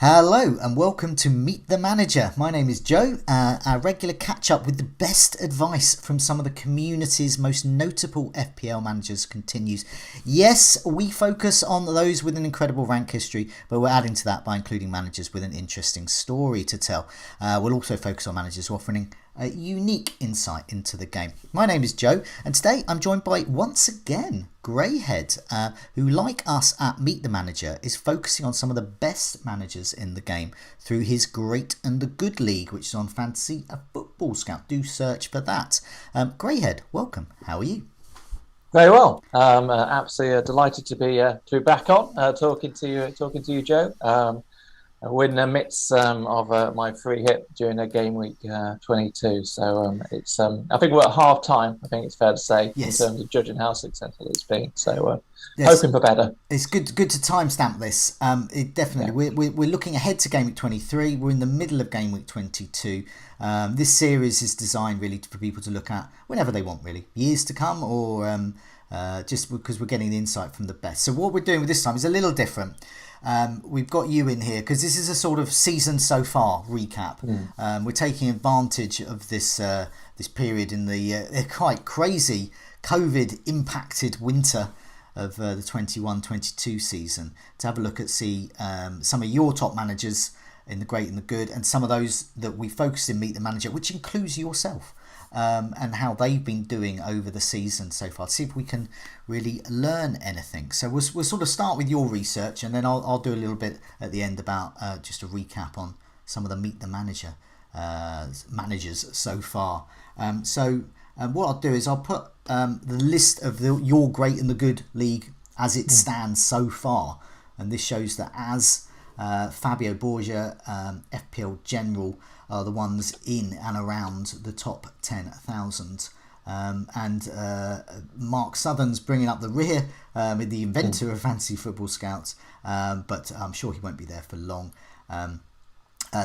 Hello and welcome to Meet the Manager. My name is Joe. Our regular catch up with the best advice from some of the community's most notable FPL managers continues. Yes, we focus on those with an incredible rank history, but we're adding to that by including managers with an interesting story to tell. We'll also focus on managers offering a unique insight into the game. My name is Joe, and today I'm joined by, once again, Greyhead, who, like us at Meet the Manager, is focusing on some of the best managers in the game through his Great and the Good League, which is on Fantasy Football Scout. Do search for that. Greyhead, welcome. How are you? Very well. Absolutely delighted to be back on talking to you, Joe. We're in the midst of my free hit during a Gameweek 22, so it's I think we're at half time. I think it's fair to say, yes, in terms of judging how successful it's been. So yes, hoping for better. It's good to timestamp this. It definitely. Yeah. We're looking ahead to Gameweek 23. We're in the middle of Gameweek 22. This series is designed really for people to look at whenever they want, really, years to come, or just because we're getting the insight from the best. So what we're doing with this time is a little different. We've got you in here because this is a sort of season so far recap. We're taking advantage of this period in the quite crazy COVID impacted winter of the 21-22 season to have a look at some of your top managers in the great and the good, and some of those that we focus in Meet the Manager, which includes yourself. And how they've been doing over the season so far, to see if we can really learn anything. So we'll sort of start with your research, and then I'll do a little bit at the end about just a recap on some of the Meet the Manager managers so far. What I'll do is I'll put the list of your Great and the Good League as it stands so far, and this shows that as Fabio Borgia, FPL General, are the ones in and around the top 10,000. And Mark Southern's bringing up the rear, with the inventor of Fantasy Football Scouts, but I'm sure he won't be there for long.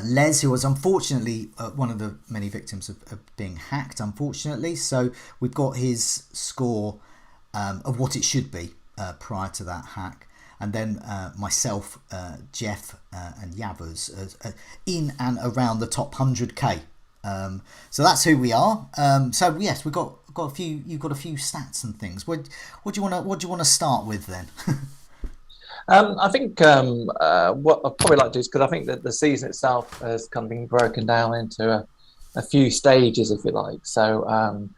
Les, who was unfortunately one of the many victims of being hacked, unfortunately. So we've got his score of what it should be prior to that hack. And then myself, Jeff, and Yavuz in and around the top 100k. So that's who we are. So yes, we've got a few. You've got a few stats and things. What do you want to start with then? I think what I'd probably like to do is, because I think that the season itself has kind of been broken down into a few stages, if you like. So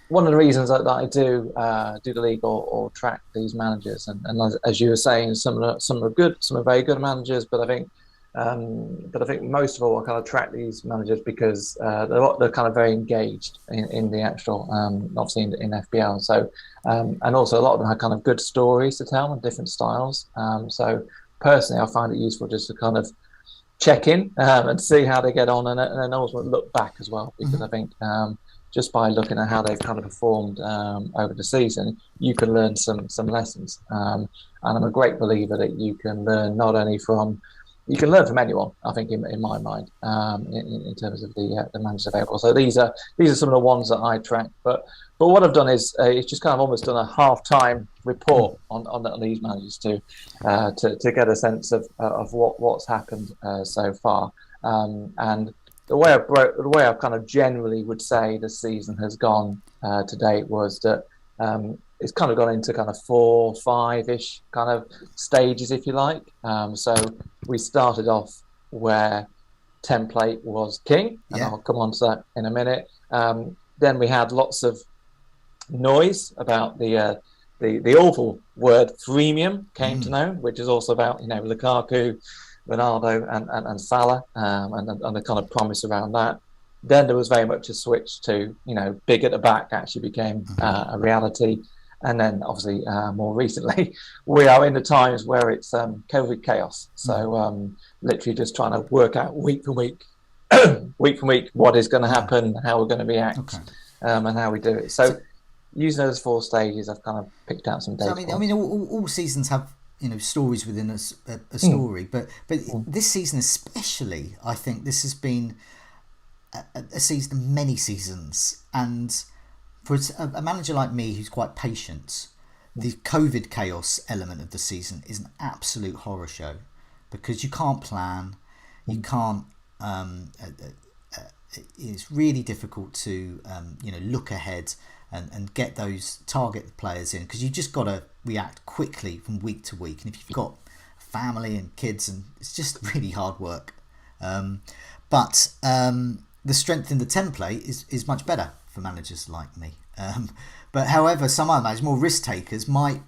one of the reasons that I do the league or track these managers, and as you were saying, some are good, some are very good managers, but I think most of all I kind of track these managers because they're kind of very engaged in the actual, obviously in FPL. So and also a lot of them have kind of good stories to tell and different styles. So personally, I find it useful just to kind of check in and see how they get on, and then also look back as well, because I think just by looking at how they've kind of performed over the season, you can learn some lessons. And I'm a great believer that you can learn you can learn from anyone, I think, in my mind, in terms of the managers available. So these are some of the ones that I track. But what I've done is it's just kind of almost done a half-time report on these managers to get a sense of what's happened so far. And the way I kind of generally would say the season has gone to date was that it's kind of gone into kind of 4-5-ish kind of stages, if you like. So we started off where template was king, and I'll come on to that in a minute. Then we had lots of noise about the awful word freemium came to know, which is also about Lukaku, Ronaldo and Salah, and the kind of promise around that. Then there was very much a switch to, big at the back actually became a reality. And then obviously more recently, we are in the times where it's COVID chaos. So literally just trying to work out week from week, what is going to happen, how we're going to react, and how we do it. So using those 4 stages, I've kind of picked out some data. So, I mean, all seasons have stories within a story, but this season especially, I think this has been a season of many seasons, and for a manager like me who's quite patient, the COVID chaos element of the season is an absolute horror show. because you can't plan, you can't. It's really difficult to look ahead and get those target players in, because you just got to react quickly from week to week. And if you've got family and kids, and it's just really hard work. But the strength in the template is much better for managers like me. But however, some other managers, more risk takers, might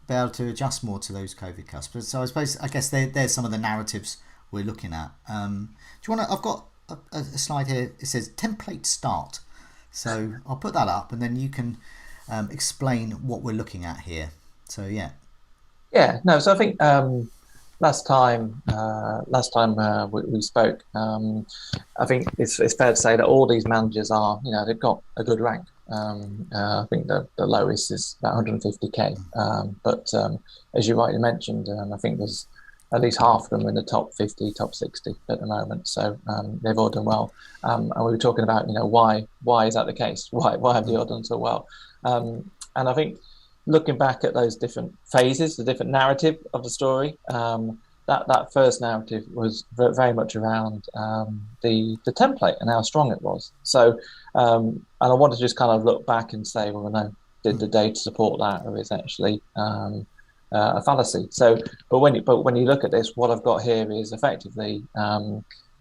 be able to adjust more to those COVID cusps. So I guess there's some of the narratives we're looking at. Do you want to? I've got a slide here. It says template start. So I'll put that up, and then you can explain what we're looking at here. So yeah. Yeah. No. So I think last time we spoke, I think it's fair to say that all these managers are, they've got a good rank. I think the lowest is about 150k. But as you rightly mentioned, I think there's at least half of them in the top 50, top 60 at the moment. So they've all done well. And we were talking about, why is that the case? Why have they all done so well? And I think looking back at those different phases, the different narrative of the story, that first narrative was very much around the template and how strong it was. So, and I want to just kind of look back and say, well, no, did the data support that, or is it actually a fallacy? So, but when you look at this, what I've got here is effectively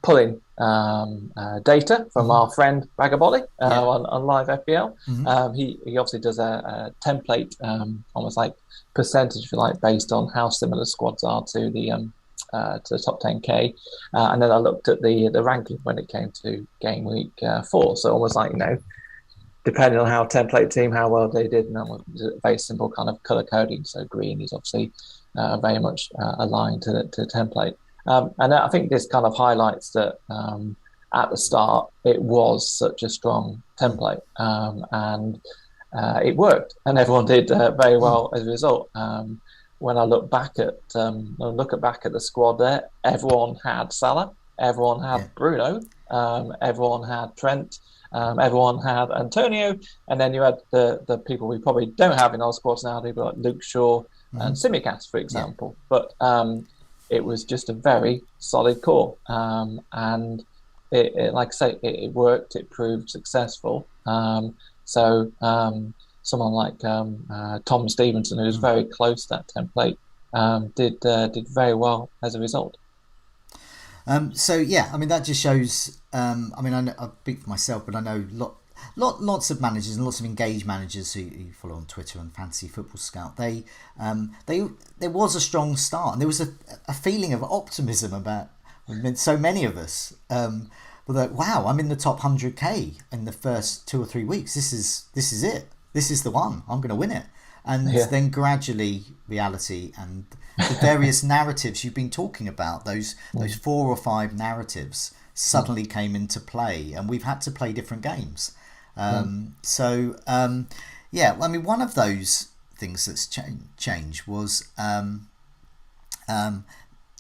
pulling data from our friend Ragaboli on live FPL. He obviously does a template, almost like percentage, if you like, based on how similar squads are to the top 10k, and then I looked at the ranking when it came to game week 4. So almost like, depending on how template team, how well they did, and then very simple kind of color coding. So green is obviously very much aligned to the template. And I think this kind of highlights that at the start it was such a strong template, and it worked, and everyone did very well as a result. When I look back at the squad there, everyone had Salah, everyone had Bruno, everyone had Trent, everyone had Antonio, and then you had the people we probably don't have in our squads now, people like Luke Shaw and Simicast, for example. But it was just a very solid core, and it like I say, it worked. It proved successful. So someone like Tom Stevenson, who was very close to that template, did very well as a result. So yeah, I mean, that just shows. I mean, I speak for myself, but I know lots of managers and lots of engaged managers who follow on Twitter and Fantasy Football Scout. There was a strong start, and there was a feeling of optimism about so many of us. Were like, wow, I'm in the top 100k in the first 2 or 3 weeks. This is it. This is the one. I'm going to win it. And then gradually, reality and the various narratives you've been talking about, those 4 or 5 narratives suddenly came into play, and we've had to play different games. So I mean, one of those things that's changed was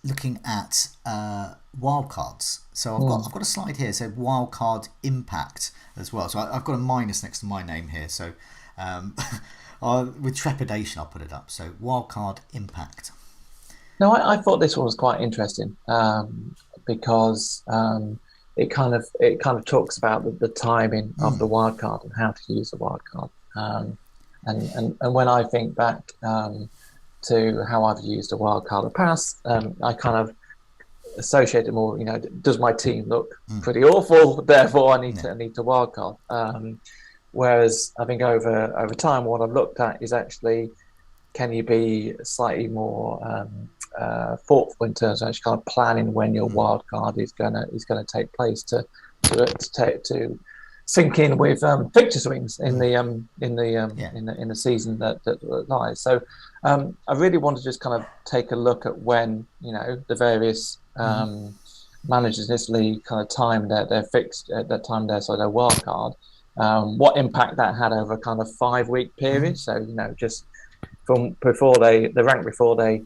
looking at wildcards. So I've got a slide here, so Wildcard Impact as well. So I've got a minus next to my name here. So with trepidation, I'll put it up. So Wildcard Impact. No, I thought this one was quite interesting because it kind of talks about the timing of the wildcard and how to use the wildcard. And when I think back to how I've used a wildcard in the past, I kind of associate it more. Does my team look pretty awful? Therefore, I need to wildcard. Whereas I think over time, what I've looked at is actually, can you be slightly more thoughtful in terms of actually kind of planning when your wildcard is gonna take place to sync in with fixture swings in the season that lies. So I really want to just kind of take a look at when the various managers in this league kind of time their fixed at that time their wildcard. What impact that had over a kind of 5-week period. So just from before the rank before they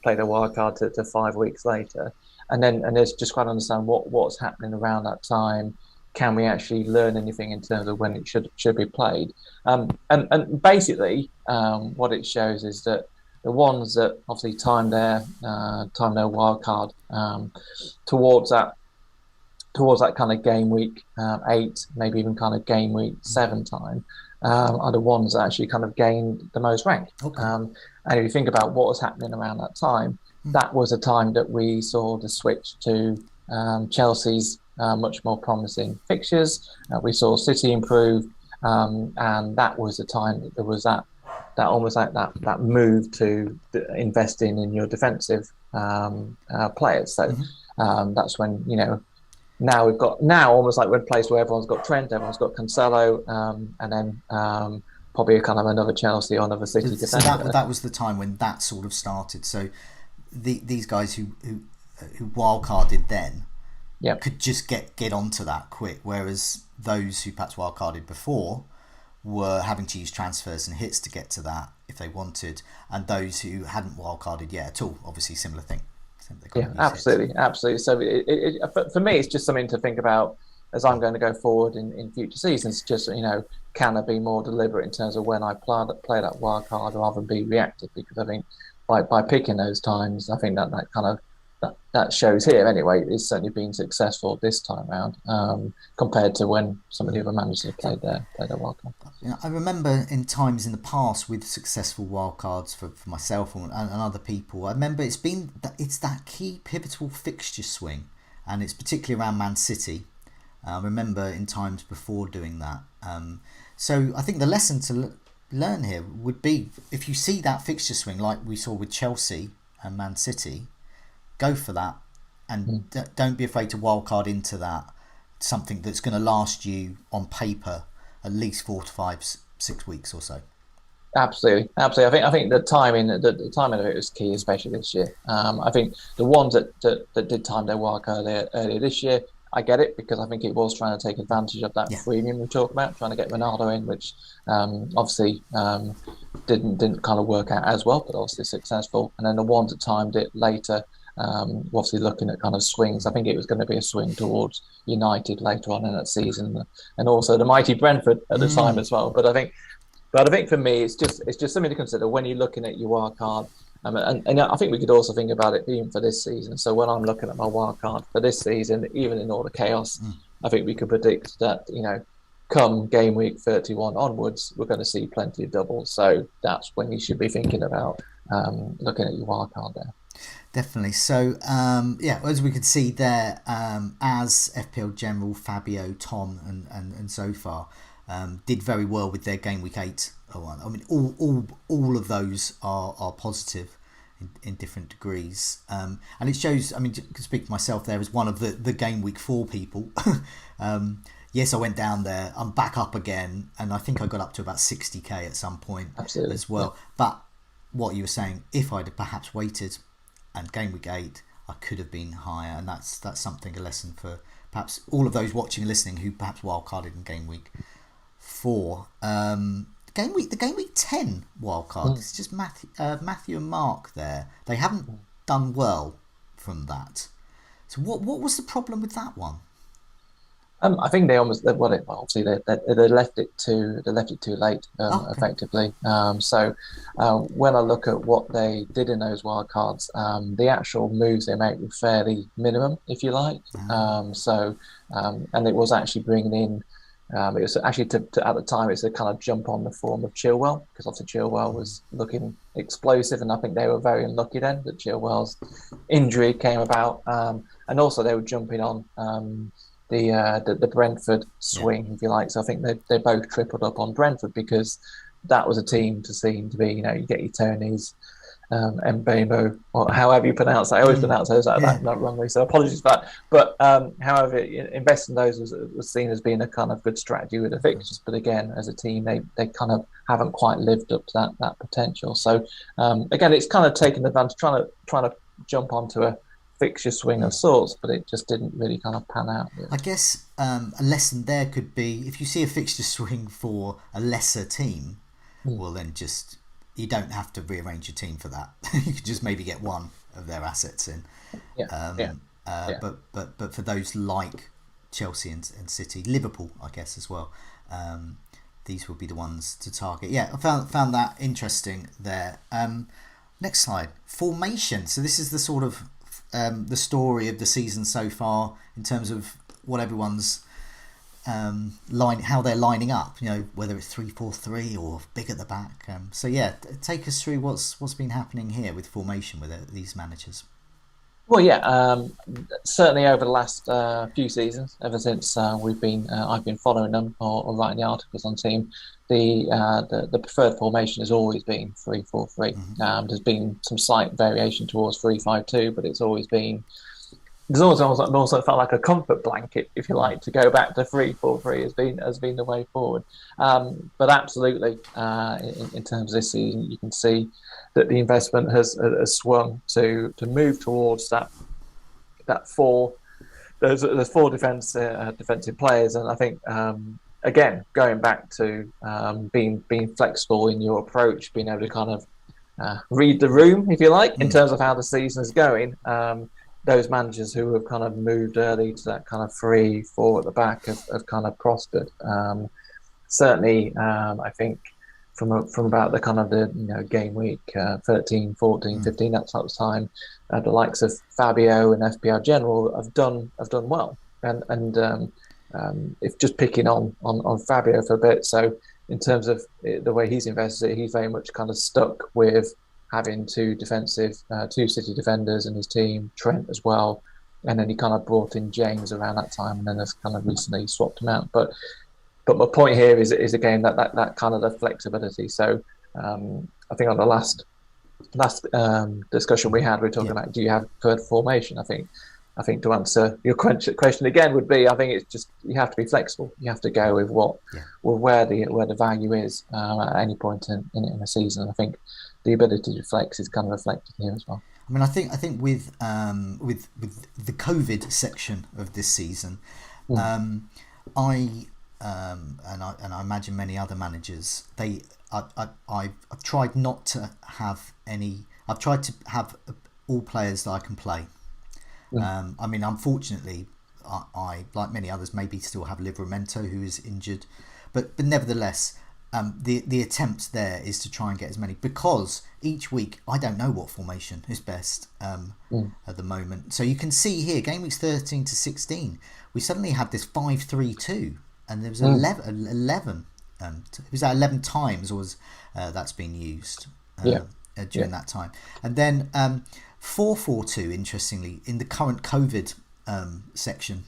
play their wildcard to 5 weeks later, and there's just trying to understand what's happening around that time. Can we actually learn anything in terms of when it should be played? And basically, what it shows is that the ones that obviously time their wild card towards that kind of game week 8, maybe even kind of game week 7 time, are the ones that actually kind of gained the most rank. Okay. And if you think about what was happening around that time, that was a time that we saw the switch to Chelsea's much more promising fixtures. We saw City improve, and that was the time that there was that almost like that move to investing in your defensive players. So that's when, now we've got almost like we're in a place where everyone's got Trent, everyone's got Cancelo, and then probably kind of another Chelsea or another City defender. So that was the time when that sort of started. So these guys who wildcarded then could just get onto that quick, whereas those who perhaps wildcarded before were having to use transfers and hits to get to that if they wanted, and those who hadn't wildcarded yet at all, obviously similar thing. Yeah, absolutely. So for me, it's just something to think about as I'm going to go forward in future seasons. Just, can I be more deliberate in terms of when I play that wild card rather than be reactive? Because I think by picking those times, I think that kind of that shows here anyway. It's certainly been successful this time round compared to when some of the other managers have played their wild card. I remember in times in the past with successful wildcards for myself and other people. I remember it's that key pivotal fixture swing, and it's particularly around Man City. I remember in times before doing that. So I think the lesson to learn here would be, if you see that fixture swing like we saw with Chelsea and Man City, go for that, and don't be afraid to wildcard into that, something that's going to last you on paper at least 4 to 5, 6 weeks or so. Absolutely. I think the timing of it was key, especially this year. I think the ones that did time their wildcard earlier this year, I get it, because I think it was trying to take advantage of that freemium we talked about, trying to get Ronaldo in, which obviously didn't kind of work out as well, but obviously successful. And then the ones that timed it later, obviously looking at kind of swings. I think it was going to be a swing towards United later on in that season, and also the mighty Brentford at the time as well. But I think for me, it's just something to consider when you're looking at your wild card. And I think we could also think about it even for this season. So when I'm looking at my wild card for this season, even in all the chaos, I think we could predict that, come game week 31 onwards, we're going to see plenty of doubles. So that's when you should be thinking about looking at your wild card there. Definitely. So, as we could see there, as FPL General, Fabio, Tom, and so far did very well with their game week 8. I mean, all of those are positive in different degrees, and it shows. I mean, to speak for myself, there as one of the game week 4 people. Yes, I went down there. I'm back up again, and I think I got up to about 60k at some point as well. Yeah. But what you were saying, if I'd have perhaps waited, and game week 8, I could have been higher, and that's something, a lesson for perhaps all of those watching and listening who perhaps wildcarded in game week 4. The game week 10 wildcard. It's just Matthew and Mark there. They haven't done well from that. So what was the problem with that one? I think they obviously they left it too late, effectively. So when I look at what they did in those wildcards, the actual moves they made were fairly minimum, if you like. And it was actually bringing in. It was actually at the time it's a kind of jump on the form of Chilwell, because obviously Chilwell was looking explosive, and I think they were very unlucky then that Chilwell's injury came about, and also they were jumping on the Brentford swing, if you like. So I think they both tripled up on Brentford, because that was a team to seem to be, you get your Tonys, Mbemo, or however you pronounce that. I always pronounce those that wrongly, so apologies for that. But however, investing those was seen as being a kind of good strategy with the fixtures. But again, as a team, they kind of haven't quite lived up to that potential. So again, it's kind of taking advantage, trying to jump onto a fixture swing of sorts, but it just didn't really kind of pan out. Really. I guess a lesson there could be, if you see a fixture swing for a lesser team, well then just, you don't have to rearrange your team for that. You could just maybe get one of their assets in. But for those like Chelsea and City, Liverpool, I guess as well, these will be the ones to target. Yeah, I found that interesting there. Next slide. Formation. So this is the sort of the story of the season so far in terms of what everyone's how they're lining up. Whether it's 3-4-3 or big at the back. So yeah, take us through what's been happening here with formation with these managers. Well, yeah, certainly over the last few seasons, ever since I've been following them or writing the articles on team. The preferred formation has always been 3-4-3. Mm-hmm. There's been some slight variation towards 3-5-2, but it's always been. There's also felt like a comfort blanket, if you like, to go back to 3-4-3 has been the way forward. But absolutely, in terms of this season, you can see that the investment has swung to move towards that four. There's four defensive players, and I think again going back to being flexible in your approach, being able to kind of read the room, if you like, in terms of how the season is going. Those managers who have kind of moved early to that kind of 3-4 at the back have kind of prospered. Certainly, I think from about the kind of the game week 13, 14, 15, that type of time, the likes of Fabio and FPL General have done well. And if just picking on Fabio for a bit, so in terms of the way he's invested it, he's very much kind of stuck with having two City defenders in his team, Trent as well, and then he kind of brought in James around that time, and then has kind of recently swapped him out. But my point here is again that kind of the flexibility. So I think on the last discussion we had, we were talking about, do you have preferred formation? I think to answer your question again would be, I think it's just you have to be flexible. You have to go with where the value is at any point in a season. I think the ability to flex is kind of reflected here as well. I mean, I think with the COVID section of this season, I imagine many other managers, I've tried not to have any. I've tried to have all players that I can play. I mean, unfortunately, I like many others maybe still have Livramento, who is injured, but nevertheless, the attempt there is to try and get as many, because each week I don't know what formation is best at the moment. So you can see here, game weeks 13 to 16, we suddenly had this 5-3-2, and there was 11. Was that 11 times was that's been used during that time, and then 4-4-2. Interestingly, in the current COVID section,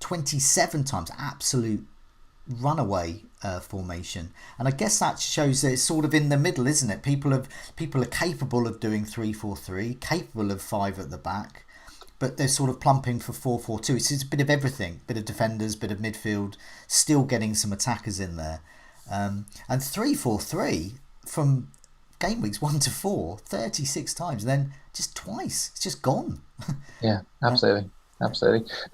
27 times, absolute runaway formation, and I guess that shows that it's sort of in the middle, isn't it? People are capable of doing 3-4-3, capable of 5 at the back, but they're sort of plumping for 4-4-2. It's a bit of everything, bit of defenders, bit of midfield, still getting some attackers in there, and 3-4-3 from game weeks 1 to 4, 36 times, and then just twice it's just gone. Yeah, absolutely.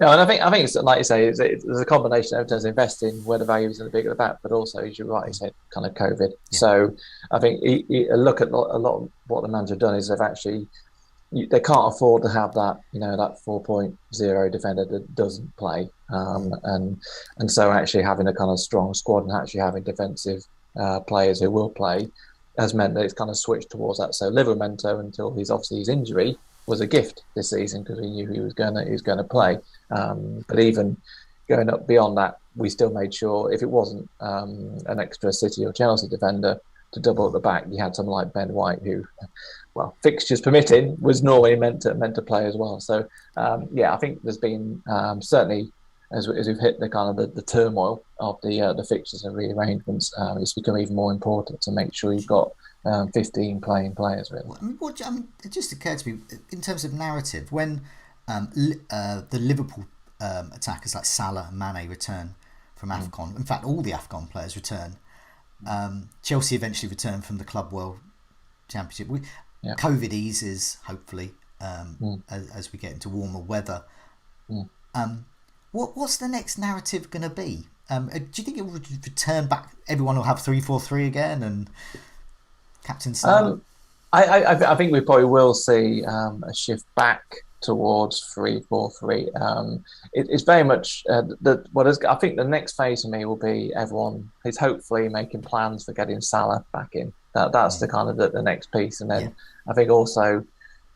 No, and I think it's like you say, there's a combination of terms of investing where the value is in the big at the back, but also, as you rightly said, kind of COVID. Yeah. So I think a look at a lot of what the managers have done is they can't afford to have that that 4.0 defender that doesn't play, and so actually having a kind of strong squad and actually having defensive players who will play has meant that it's kind of switched towards that. So Livramento, until his injury, was a gift this season because we knew he was going to play. But even going up beyond that, we still made sure if it wasn't an extra City or Chelsea defender to double at the back, you had someone like Ben White, who, well, fixtures permitting, was normally meant to play as well. So I think there's been certainly, as we've hit the kind of the turmoil of the fixtures and rearrangements, it's become even more important to make sure you've got 15 playing players, really. It just occurred to me, in terms of narrative, when the Liverpool attackers like Salah and Mane return from AFCON, in fact all the AFCON players return, Chelsea eventually returned from the Club World Championship. COVID eases, hopefully, as we get into warmer weather. What's the next narrative going to be? Do you think it will return back? Everyone will have 3-4-3 again, and Captain Salah? I think we probably will see a shift back towards 3-4-3. It's very much I think the next phase for me will be everyone is hopefully making plans for getting Salah back in. That's the kind of the next piece. And then Yeah. I think also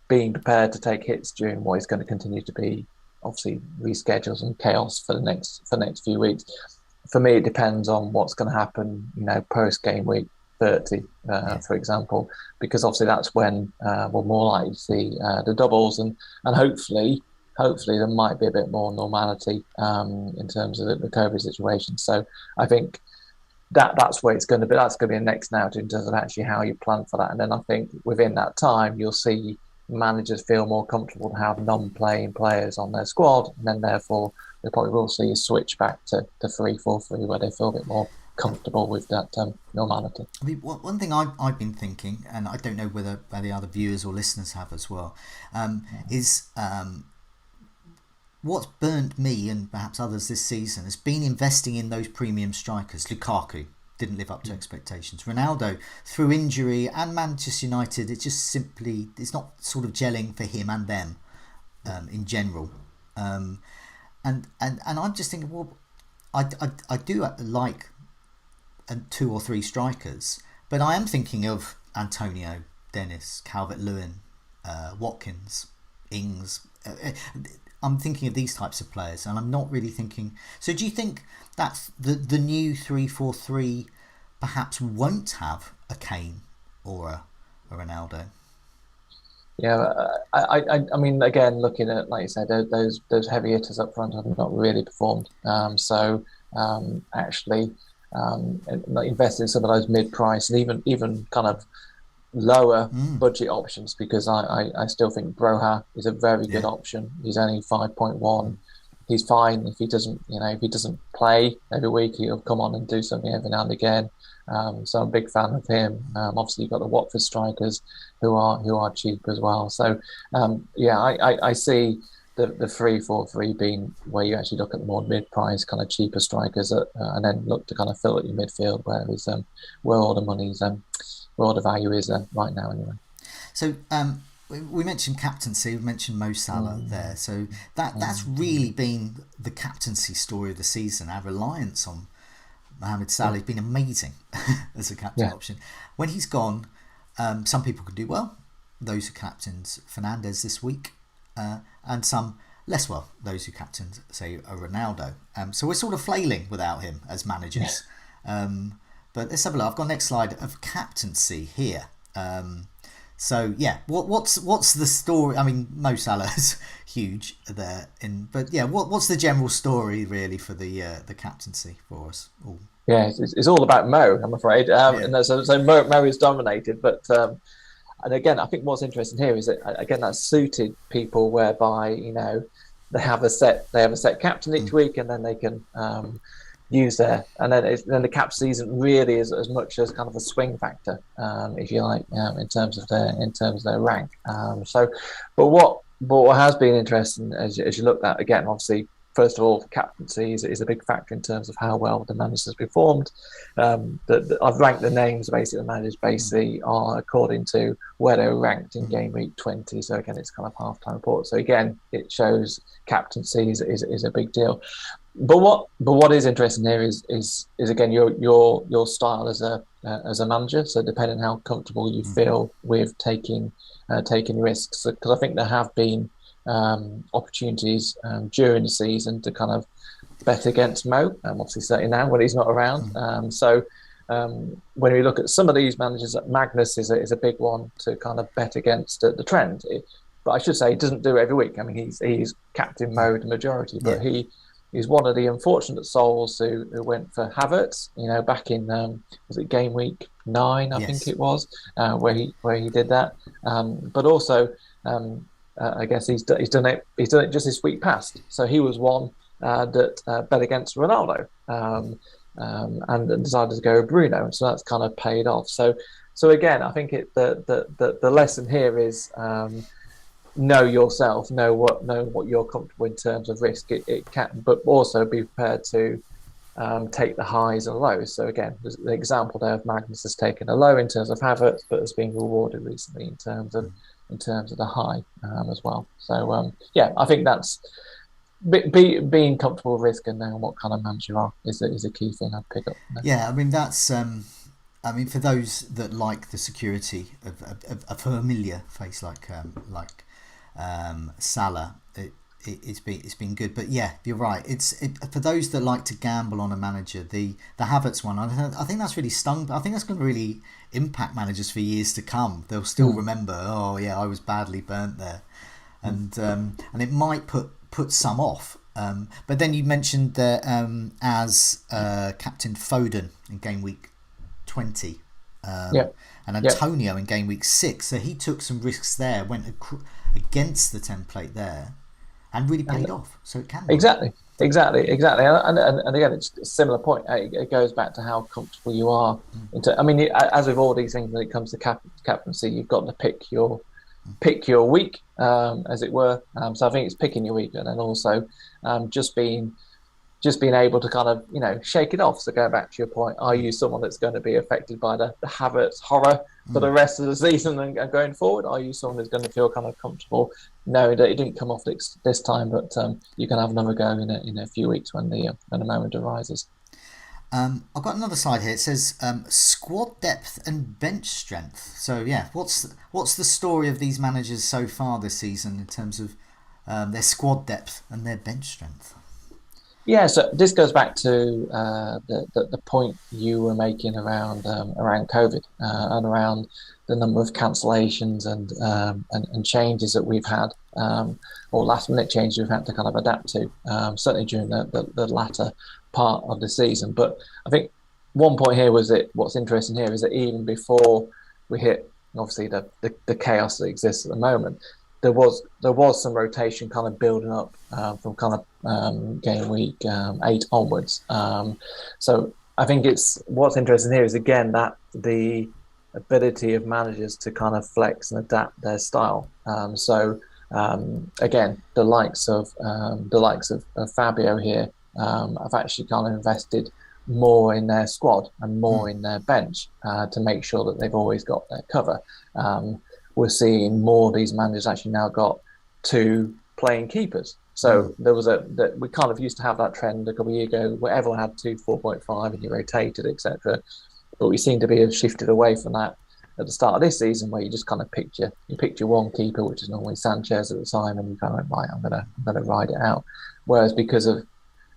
being prepared to take hits during what is going to continue to be obviously reschedules and chaos for the next few weeks. For me, it depends on what's going to happen, post game week 30, for example, because obviously that's when we're more likely to see the doubles, and hopefully there might be a bit more normality in terms of the COVID situation. So I think that's where it's going to be. That's going to be the next narrative in terms of actually how you plan for that. And then I think within that time, you'll see managers feel more comfortable to have non-playing players on their squad, and then therefore we probably will see a switch back to 3-4-3 where they feel a bit more comfortable with that normality. I mean, one thing I've been thinking, and I don't know whether the other viewers or listeners have as well, is what's burnt me and perhaps others this season has been investing in those premium strikers. Lukaku didn't live up to expectations. Ronaldo, through injury, and Manchester United, it's not sort of gelling for him and them in general. And I'm just thinking, well, I do like 2 or 3 strikers, but I am thinking of Antonio, Dennis, Calvert-Lewin, Watkins, Ings. I'm thinking of these types of players, and I'm not really thinking. So, do you think that the new 3-4-3 perhaps won't have a Kane or a Ronaldo? Yeah, I mean, again, looking at, like you said, those heavy hitters up front have not really performed. Actually, invest in some of those mid-price and even kind of lower budget options, because I still think Broha is a very good option. He's only 5.1. He's fine if he doesn't play every week. He'll come on and do something every now and again. So I'm a big fan of him. Obviously, you've got the Watford strikers who are cheap as well. So I see the 3-4-3 being where you actually look at the more mid-price kind of cheaper strikers and then look to kind of fill at your midfield where all the money's where all the value is right now anyway. So we mentioned captaincy, we mentioned Mo Salah there. So that's really been the captaincy story of the season. Our reliance on Mohamed Salah has been amazing as a captain option. When he's gone, some people can do well. Those who captained Fernandes this week, and some less well. Those who captained, say, a Ronaldo. So we're sort of flailing without him as managers. But let's have a look. I've got next slide of captaincy here. So yeah, what's the story? I mean, Mo Salah is huge there, but yeah, what's the general story really for the captaincy for us all? Yeah, it's all about Mo, I'm afraid. And so Mo is dominated, but and again, I think what's interesting here is that again that's suited people whereby they have a set captain each week, and then they can use there, and then the captaincy isn't really as much as kind of a swing factor, if you like, in terms of their rank. But what has been interesting as you look at, again, obviously, first of all, captaincy is a big factor in terms of how well the managers performed. I've ranked the names basically the managers basically are according to where they were ranked in game week 20. So again, it's kind of half-time report. So again, it shows captaincy is a big deal. But what is interesting here is again your style as a manager. So depending on how comfortable you feel with taking risks, because I think there have been opportunities during the season to kind of bet against Mo. Obviously, certainly now when he's not around. When we look at some of these managers, Magnus is a big one to kind of bet against the trend. But I should say he doesn't do it every week. I mean, he's captain Mo the majority, but he's one of the unfortunate souls who went for Havertz, back in was it game week 9, I think it was, where he did that. But also, I guess he's done it just this week past. So he was one that bet against Ronaldo and decided to go with Bruno. So that's kind of paid off. So again, I think the lesson here is. Know yourself, know what you're comfortable in terms of risk. It can, but also be prepared to take the highs and lows. So again, there's the example there of Magnus has taken a low in terms of Havertz, but has been rewarded recently in terms of the high as well. So I think that's being comfortable with risk and knowing what kind of manager you are is a key thing I'd pick up. Yeah, I mean that's. I mean, for those that like the security of a familiar face like Salah, it's been good. But yeah, you're right. For those that like to gamble on a manager, the Havertz one, I think that's really stung. I think that's going to really impact managers for years to come. They'll still remember. Oh yeah, I was badly burnt there, and it might put some off. But then you mentioned that as Captain Foden in game week 20, and Antonio in game week 6, so he took some risks there, went against the template there, and really paid off. So it can work. Exactly. And again, it's a similar point. It goes back to how comfortable you are. I mean, as with all these things, when it comes to captaincy, you've got to pick your week, as it were. So I think it's picking your week, and then also just being able to kind of, shake it off. So going back to your point, are you someone that's going to be affected by the Havertz horror for the rest of the season and going forward? Are you someone who's going to feel kind of comfortable knowing that it didn't come off this time, but you can have another go in a few weeks when the moment arises? I've got another slide here. It says squad depth and bench strength. So yeah, what's the story of these managers so far this season in terms of their squad depth and their bench strength? Yeah, so this goes back to the point you were making around COVID and around the number of cancellations and changes that we've had, or last minute changes we've had to kind of adapt to, certainly during the latter part of the season. But I think one point here was that what's interesting here is that even before we hit, obviously, the chaos that exists at the moment, there was some rotation kind of building up from kind of game week 8 onwards. So I think what's interesting here is, again, that the ability of managers to kind of flex and adapt their style. So again, the likes of Fabio here have actually kind of invested more in their squad and more in their bench to make sure that they've always got their cover. We're seeing more of these managers actually now got 2 playing keepers. So we kind of used to have that trend a couple of years ago where everyone had 2 4.5 and you rotated, etc. But we seem to have shifted away from that at the start of this season, where you just kind of picked your one keeper, which is normally Sanchez at the time, and you kind of went, right, I'm gonna ride it out. Whereas because of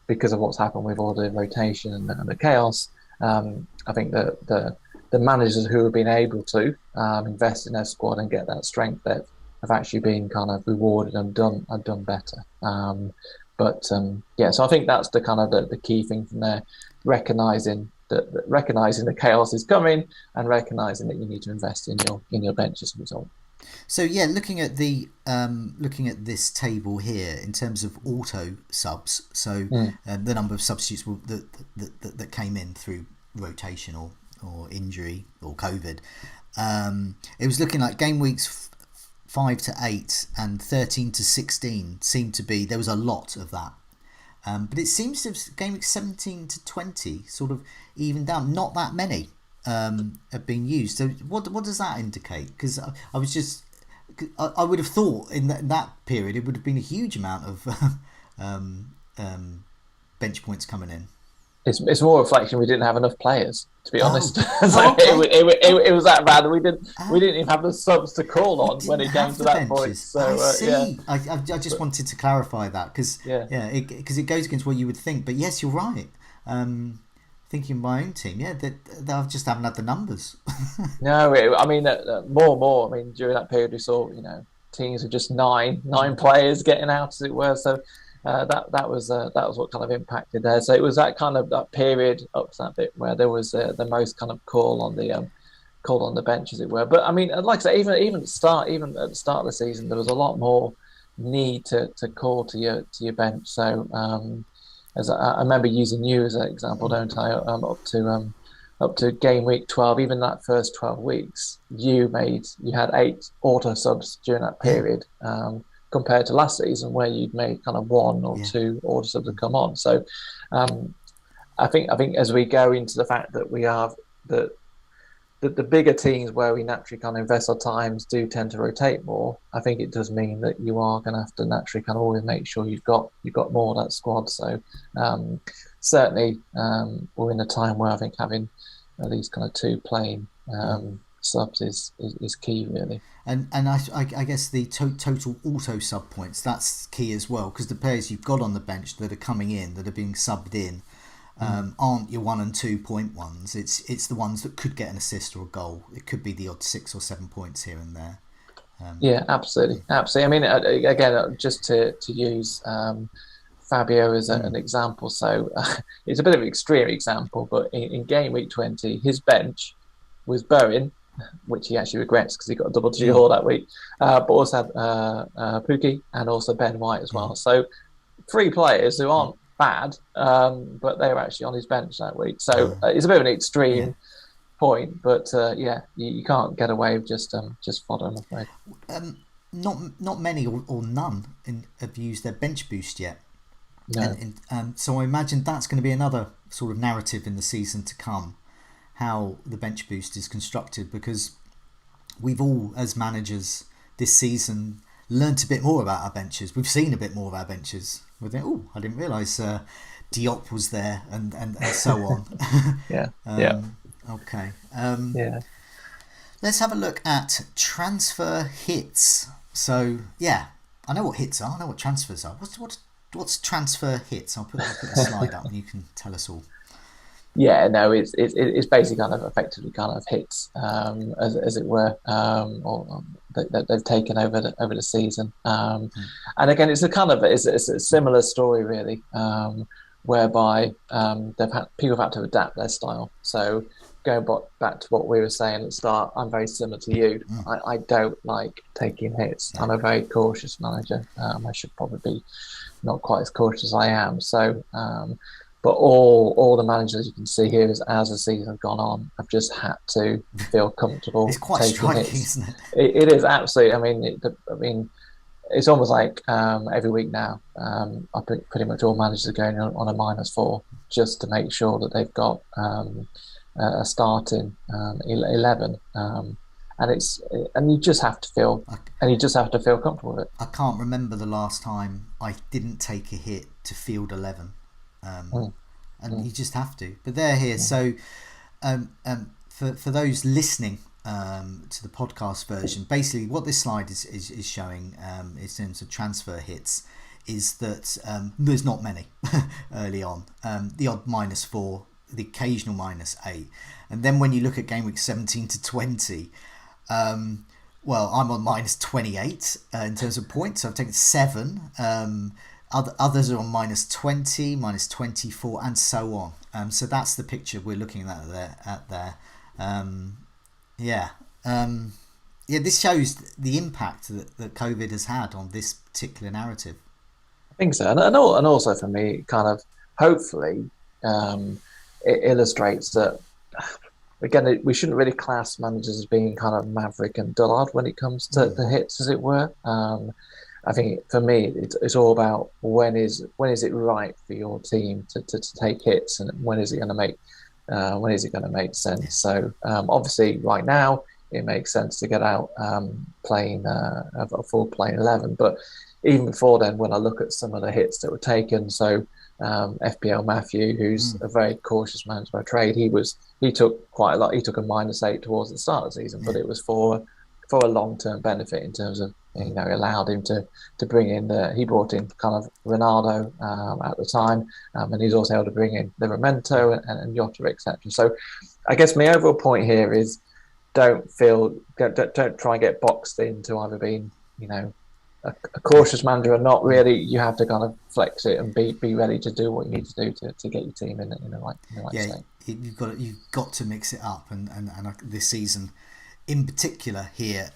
what's happened with all the rotation and the chaos, I think that the managers who have been able to invest in their squad and get that strength have actually been kind of rewarded and done better. So I think that's the kind of the key thing from there, recognizing the chaos is coming and recognizing that you need to invest in your bench as a result. So yeah, looking at this table here in terms of auto subs, so the number of substitutes that came in through rotation or injury or COVID, it was looking like game weeks 5 to 8 and 13 to 16 seemed to be, there was a lot of that. But it seems to have game weeks 17 to 20 sort of evened down. Not that many have been used. So what does that indicate? Because I would have thought in that period it would have been a huge amount of bench points coming in. It's more a reflection we didn't have enough players, to be honest. So it was that bad. We didn't even have the subs to call on when it came to that point. So I see. I just wanted to clarify that because it goes against what you would think. But yes, you're right. Thinking of my own team, they just haven't had the numbers. No, I mean more. I mean, during that period we saw teams with just nine players getting out, as it were. So. That was what kind of impacted there. So it was that period up to that bit where there was the most kind of call on the bench, as it were. But I mean, like I say, even at the start of the season, there was a lot more need to call to your bench. So as I remember using you as an example, don't I? Up to game week 12, even that first 12 weeks, you had 8 auto subs during that period. Compared to last season, where you'd made kind of 1 or 2 auto subs have come on. So I think as we go into the fact that we have the bigger teams where we naturally kind of invest our times do tend to rotate more, I think it does mean that you are going to have to naturally kind of always make sure you've got more of that squad. So certainly we're in a time where I think having these kind of two playing subs is key, really. And I guess the total auto sub points, that's key as well, because the players you've got on the bench that are coming in, that are being subbed in, aren't your 1 and 2 point ones. It's the ones that could get an assist or a goal. It could be the odd 6 or 7 points here and there. Yeah, absolutely. I mean, again, just to use Fabio as an example. So it's a bit of an extreme example, but in game week 20, his bench was Bowen, which he actually regrets because he got a double-digit haul that week, but also had Pookie and also Ben White as well. So 3 players who aren't bad, but they were actually on his bench that week. So it's a bit of an extreme point, but you can't get away with just fodder, I'm afraid. Not many or none have used their bench boost yet. No. So I imagine that's going to be another sort of narrative in the season to come, how the bench boost is constructed, because we've all, as managers this season, learnt a bit more about our benches. We've seen a bit more of our benches. We think, I didn't realise Diop was there, and so on. Okay. Let's have a look at transfer hits. So I know what hits are. I know what transfers are. What's transfer hits? I'll put a slide up and you can tell us all. Yeah, no, it's basically kind of effectively kind of hits, as it were, or that they've taken over the season. And again, it's a similar story really, whereby people have had to adapt their style. So going back to what we were saying at the start, I'm very similar to you. I don't like taking hits. I'm a very cautious manager. I should probably be not quite as cautious as I am. So. But all the managers you can see here is, as the season has gone on, have just had to feel comfortable. It's quite taking striking, hits. isn't it? It is absolutely. I mean, it's almost like every week now. I think pretty much all managers are going on a -4 just to make sure that they've got a starting 11. And you just have to feel, comfortable with it. I can't remember the last time I didn't take a hit to field 11. And you just have to, but they're here. So for those listening to the podcast version, basically what this slide is showing in terms of transfer hits is that there's not many early on, the odd -4, the occasional -8, and then when you look at game week 17 to 20, well, I'm on -28 in terms of points, so I've taken 7. Others are on -20, -24, and so on. So that's the picture we're looking at there. This shows the impact that COVID has had on this particular narrative. I think so, and also for me, kind of hopefully it illustrates that. Again, we shouldn't really class managers as being kind of maverick and dullard when it comes to the hits, as it were. I think for me, it's all about when is it right for your team to take hits, and when is it going to make sense. So obviously, right now it makes sense to get out playing a full playing 11. But even before then, when I look at some of the hits that were taken, so FPL Matthew, who's a very cautious manager by trade, he took quite a lot. He took a -8 towards the start of the season, but it was for a long-term benefit in terms of, he allowed him to bring in he brought in kind of Ronaldo at the time, and he's also able to bring in Livramento and Jota, etc. So I guess my overall point here is don't try and get boxed into either being a cautious manager or not. Really, you have to kind of flex it and be ready to do what you need to do to get your team in the right state. You've got to mix it up, and this season in particular here.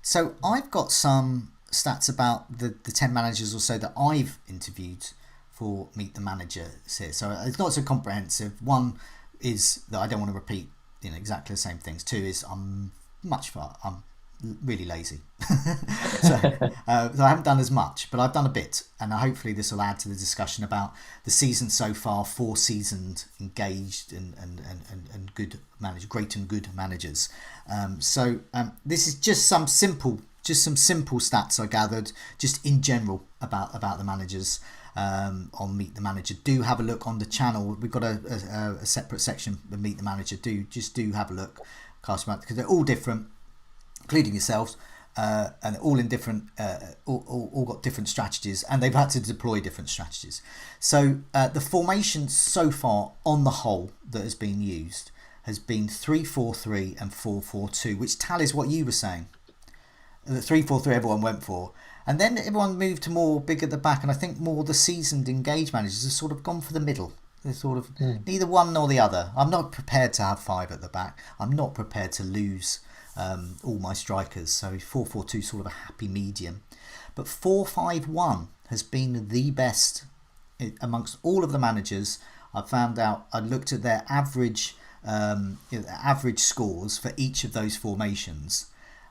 So I've got some stats about the 10 managers or so that I've interviewed for Meet the Manager here. So it's not so comprehensive. One is that I don't want to repeat exactly the same things. 2 is I'm really lazy. so I haven't done as much, but I've done a bit, and hopefully this will add to the discussion about the season so far. 4 seasoned, engaged and good managers, great and good managers. This is just some simple stats I gathered just in general about the managers. on Meet the Manager. Do have a look on the channel. We've got a separate section with Meet the Manager. Do have a look, cast them out, because they're all different, including yourselves, and all in different, all got different strategies, and they've had to deploy different strategies. So the formation so far, on the whole, that has been used has been 3-4-3 and 4-4-2, which tallies what you were saying. The 3-4-3 everyone went for, and then everyone moved to more big at the back, and I think more the seasoned engaged managers have sort of gone for the middle. They're sort of neither one nor the other. I'm not prepared to have 5 at the back. I'm not prepared to lose all my strikers, so 4-4-2 sort of a happy medium. But 4-5-1 has been the best amongst all of the managers. I found out, I looked at their average average scores for each of those formations,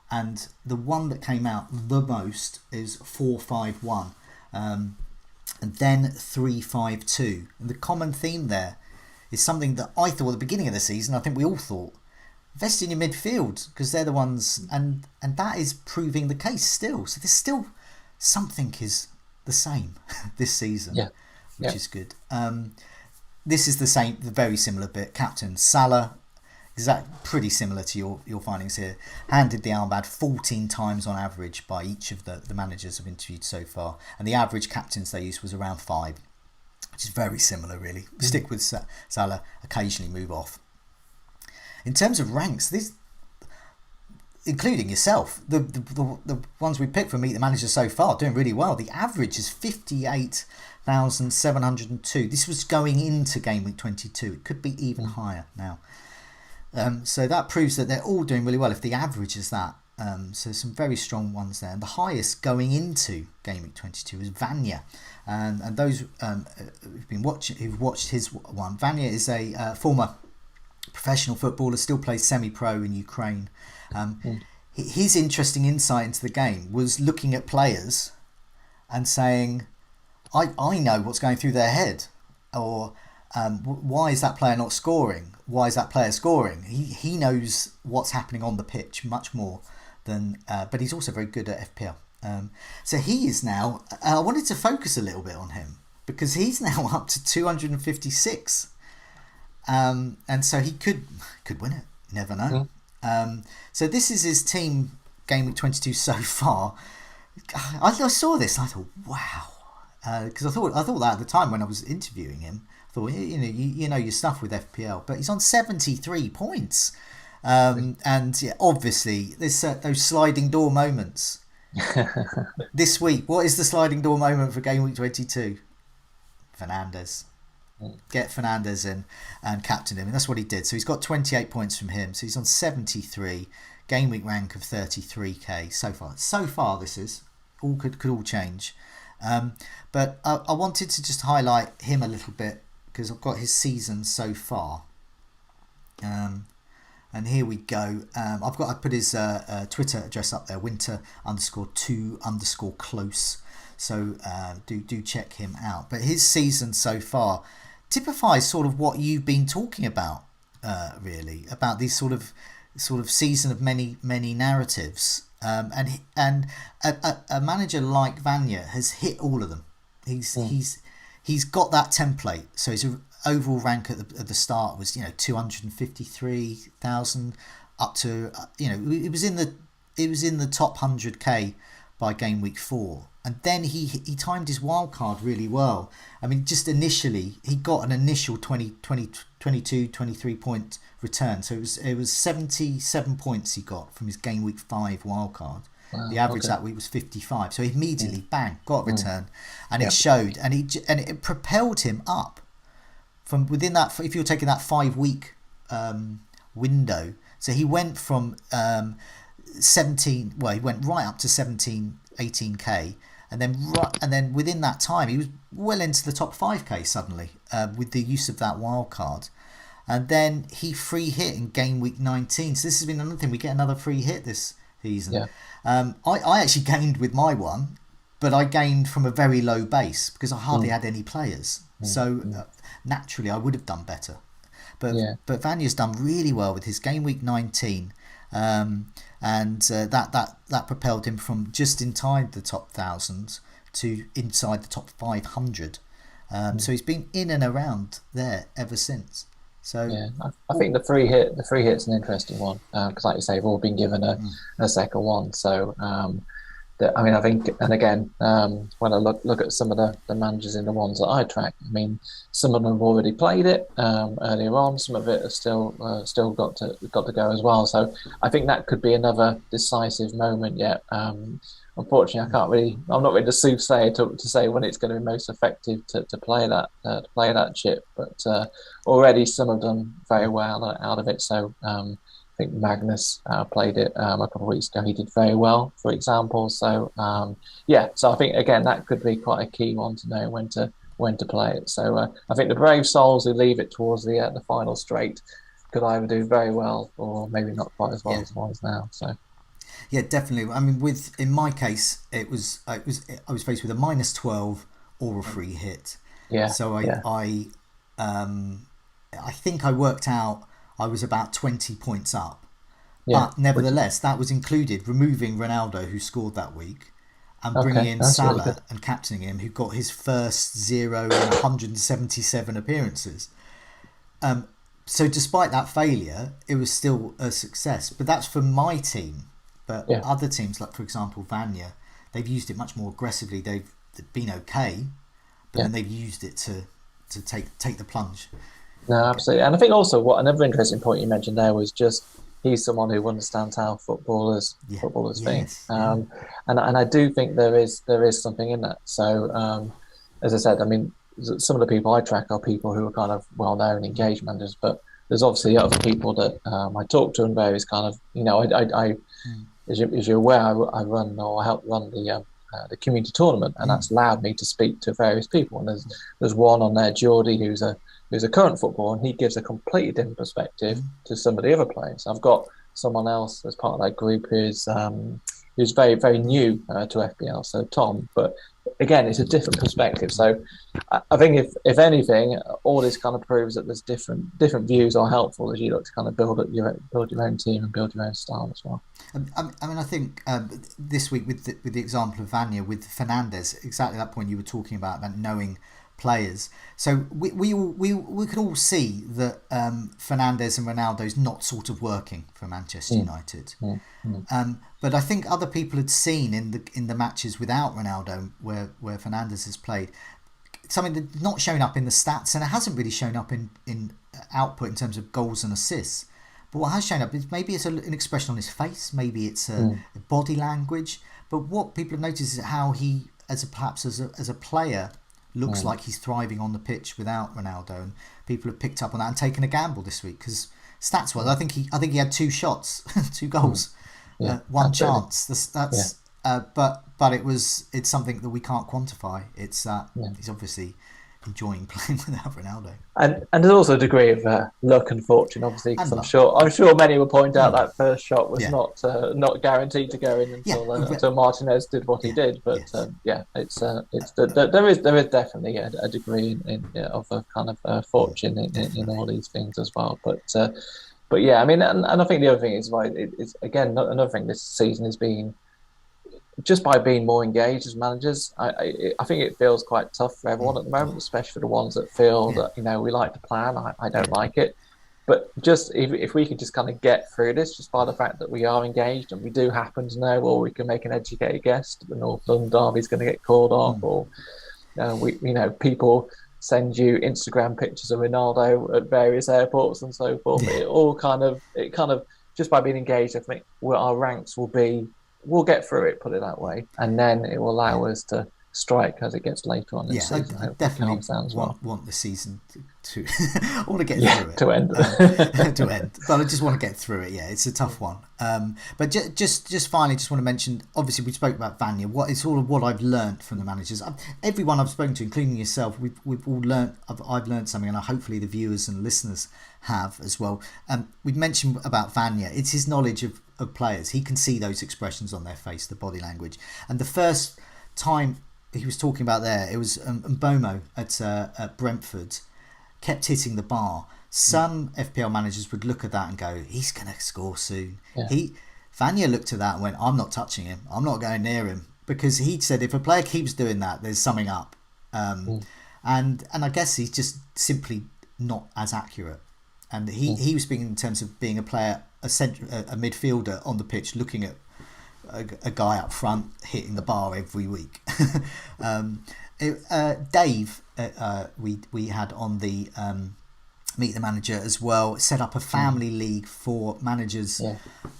and the one that came out the most is 4-5-1, and then 3-5-2. And the common theme there is something that I thought at the beginning of the season, I think we all thought, invest in your midfield, because they're the ones, and that is proving the case still. So there's still something is the same this season, which is good. This is the very similar bit. Captain Salah, pretty similar to your findings here. Handed the armband 14 times on average by each of the managers I've interviewed so far, and the average captains they used was around 5, which is very similar, really. Stick with Salah, occasionally move off. In terms of ranks, this, including yourself, the ones we picked from Meet the Manager so far, doing really well. The average is 58,702. This was going into Gameweek 22. It could be even higher now. So that proves that they're all doing really well if the average is that. So some very strong ones there. And the highest going into Gameweek 22 is Vanya. And those who've watched his one, Vanya is a former professional footballer, still plays semi-pro in Ukraine. His interesting insight into the game was looking at players and saying, I know what's going through their head, or why is that player not scoring? Why is that player scoring? He knows what's happening on the pitch much more than, but he's also very good at FPL. So he is now, I wanted to focus a little bit on him because he's now up to 256. And so he could win it. You never know. So this is his team Gameweek 22 so far. I saw this and I thought, wow, because I thought that at the time when I was interviewing him, I thought, you know your stuff with FPL, but he's on 73 points, and yeah, obviously there's those sliding door moments. This week, what is the sliding door moment for Gameweek 22? Fernandes. Get Fernandes in and captain him, and that's what he did. So he's got 28 points from him, so he's on 73, game week rank of 33k so far. So far this is all could all change, but I wanted to just highlight him a little bit because I've got his season so far, and here we go. I put his Twitter address up there, winter_2_close, so do check him out. But his season so far typifies sort of what you've been talking about, really, about these sort of season of many narratives, and a manager like Vanya has hit all of them. He's got that template. So his overall rank at the start was 253,000 up to it was in the top 100k by game week 4. And then he timed his wildcard really well. I mean, just initially, he got an initial 23 point return. So it was 77 points he got from his game week 5 wildcard. Wow, the average that week was 55. So he immediately, bang, got a return. And it showed. And it propelled him up from within that, if you're taking that 5-week window. So he went from 17, well, he went right up to 18k. And then within that time, he was well into the top 5k suddenly with the use of that wild card. And then he free hit in game week 19. So this has been another thing. We get another free hit this season. Yeah. I actually gained with my one, but I gained from a very low base because I hardly had any players. So naturally, I would have done better. But Vanya's done really well with his game week 19. And that propelled him from just in time the top 1,000 to inside the top 500. So he's been in and around there ever since. So yeah, I think the free hit's an interesting one because, like you say, we've all been given a second one. So I mean, I think, and again, when I look at some of the managers in the ones that I track, I mean, some of them have already played it earlier on. Some of it has still got to go as well. So I think that could be another decisive moment yet. Unfortunately, I'm not really the soothsayer to say when it's going to be most effective to play that chip. But already some of them very well out of it. So. I think Magnus played it a couple of weeks ago. He did very well, for example. So so I think again that could be quite a key one to know when to play it. So I think the brave souls who leave it towards the final straight could either do very well or maybe not quite as well as the ones now. So yeah, definitely. I mean, in my case, I was faced with a -12 or a free hit. Yeah. So I think I worked out I was about 20 points up. Yeah, but nevertheless, that was included removing Ronaldo, who scored that week, and bringing in Salah really and captaining him, who got his first 0 in 177 appearances. So despite that failure, it was still a success. But that's for my team. But other teams, like for example Vanya, they've used it much more aggressively. They've been okay, but then they've used it to take the plunge. No, absolutely. And I think also another interesting point you mentioned there was just he's someone who understands how footballers think. And I do think there is something in that. So as I said, I mean, some of the people I track are people who are kind of well-known engaged managers, but there's obviously other people that I talk to and various kind of, as you're aware, I run or help run the community tournament, and that's allowed me to speak to various people. And there's one on there, Geordie, who's a current footballer, and he gives a completely different perspective to some of the other players. I've got someone else as part of that group who's very, very new to FPL, so Tom. But again, it's a different perspective. So I think if anything, all this kind of proves that there's different views are helpful as you look to kind of build your own team and build your own style as well. I mean, I think this week with the example of Vanya with Fernandez, exactly that point you were talking about knowing players. So we could all see that Fernandez and Ronaldo's not sort of working for Manchester United. But I think other people had seen in the matches without Ronaldo where Fernandez has played something that's not shown up in the stats, and it hasn't really shown up in output in terms of goals and assists. But what has shown up is maybe it's an expression on his face, maybe it's a body language. But what people have noticed is how he, as a player, looks like he's thriving on the pitch without Ronaldo, and people have picked up on that and taken a gamble this week because stats-wise, I think he had 2 shots, 2 goals, 1 chance. That's but it's something that we can't quantify. It's he's obviously enjoying playing without Ronaldo, and there's also a degree of luck and fortune, obviously. Because I'm sure many will point out that first shot was not guaranteed to go in until Martinez did what he did. But it's there is definitely a degree of a kind of fortune in all these things as well. But yeah, I mean, and I think the other thing is it's again another thing this season has been. Just by being more engaged as managers, I think it feels quite tough for everyone at the moment, especially for the ones that feel that we like to plan. I don't like it, but just if we could just kind of get through this, just by the fact that we are engaged and we do happen to know, or we can make an educated guess that the North London derby is going to get called off, or people send you Instagram pictures of Ronaldo at various airports and so forth. It kind of just by being engaged, I think our ranks will be. We'll get through it, put it that way, and then it will allow us to strike as it gets later on in the season. I definitely want the season to I want to get through it. To end. To end. But I just want to get through it, it's a tough one. But just finally, just want to mention, obviously we spoke about Vanya, it's all of what I've learnt from the managers. Everyone I've spoken to, including yourself, we've all learnt, I've learnt something, and hopefully the viewers and listeners have as well. We've mentioned about Vanya, it's his knowledge of players. He can see those expressions on their face, the body language. And the first time he was talking about there, it was Mbomo at Brentford kept hitting the bar. Some FPL managers would look at that and go, he's going to score soon. Vanya looked at that and went, I'm not touching him, I'm not going near him. because he said if a player keeps doing that, there's something up. And I guess he's just simply not as accurate. And he was speaking in terms of being a player, a midfielder on the pitch, looking at a guy up front hitting the bar every week. Dave, we had on the Meet the Manager as well, set up a family league for managers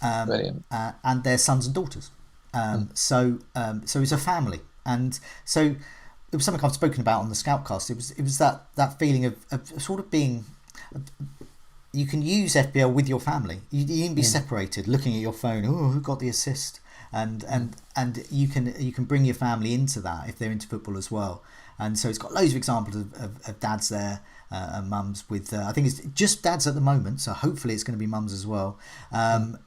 and their sons and daughters. So it's a family, and so it was something I've spoken about on the Scoutcast. It was that feeling of sort of being. You can use FPL with your family. You needn't be separated, looking at your phone. Oh, who got the assist? And you can bring your family into that if they're into football as well. And so it's got loads of examples of dads there and mums with. I think it's just dads at the moment, so hopefully it's going to be mums as well. And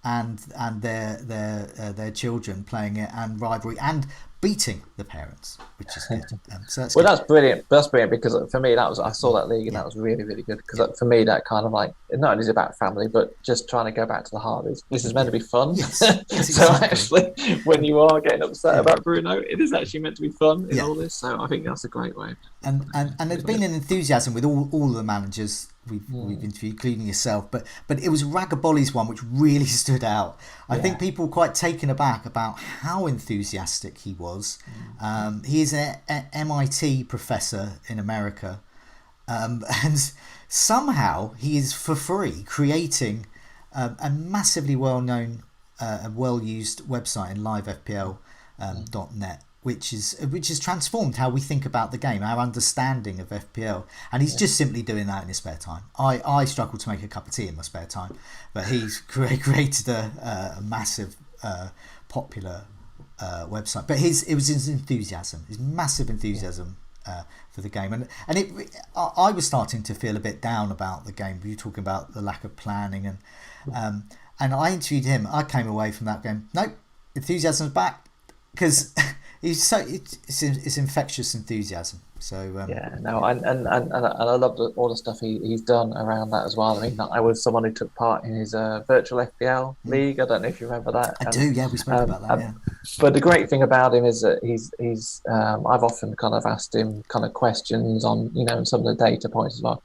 their children playing it, and rivalry and beating the parents, which is good. So that's good. That's brilliant. That's brilliant, because for me I saw that league and that was really, really good, because for me that kind of like, not only is it about family, but just trying to go back to the heart. This is meant to be fun. Yes, so actually, when you are getting upset about Bruno, it is actually meant to be fun in all this. So I think that's a great way. And there's been an enthusiasm with all the managers we've interviewed, including yourself, but it was Ragaboli's one which really stood out. I think people were quite taken aback about how enthusiastic he was. He is an MIT professor in America, and somehow he is for free creating a massively well-known and well-used website in livefpl.net, which has transformed how we think about the game, our understanding of FPL. And he's just simply doing that in his spare time. I struggle to make a cup of tea in my spare time, but he's created a massive, popular website. But it was his enthusiasm, his massive enthusiasm for the game. I was starting to feel a bit down about the game. You were talking about the lack of planning, and I interviewed him. I came away from that going, nope, enthusiasm's back, because it's infectious enthusiasm. So and I love all the stuff he's done around that as well. I mean, I was someone who took part in his virtual FPL league. I don't know if you remember that. I do. Yeah, we spoke about that. Yeah. But the great thing about him is that he's I've often kind of asked him kind of questions on some of the data points as well,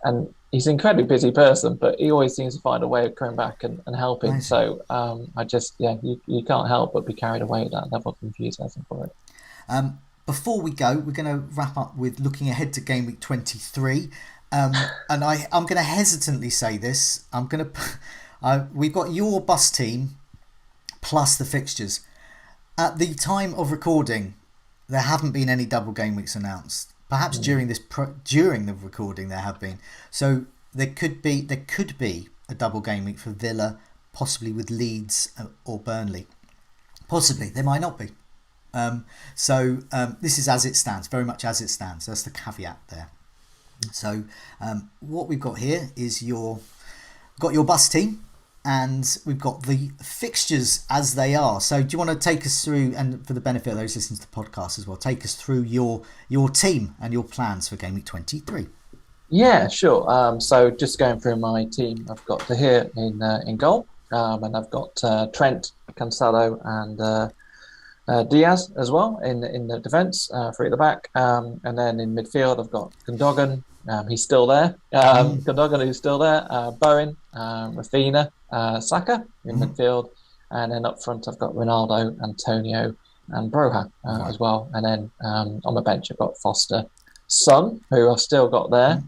and he's an incredibly busy person, but he always seems to find a way of coming back and helping. Nice. So I just you can't help but be carried away with that level of enthusiasm for it. Before we go, we're going to wrap up with looking ahead to Gameweek 23, and I'm going to hesitantly say this. We've got your bus team plus the fixtures. At the time of recording, there haven't been any double game weeks announced. Perhaps during the recording there have been. So there could be a double game week for Villa, possibly with Leeds or Burnley. Possibly, there might not be. So this is as it stands, very much as it stands. That's the caveat there. So what we've got here is your bus team, and we've got the fixtures as they are. So do you want to take us through, and for the benefit of those listening to the podcast as well, take us through your team and your plans for Game Week 23? Yeah, sure. So just going through my team, I've got here in goal, and I've got Trent, Cancelo, and Diaz as well in the defence, three at the back, and then in midfield I've got Gundogan. He's still there. Gundogan is still there. Bowen, Rafinha, Saka in midfield, and then up front I've got Ronaldo, Antonio, and Broha as well. And then on the bench I've got Foster, Son, who I've still got there,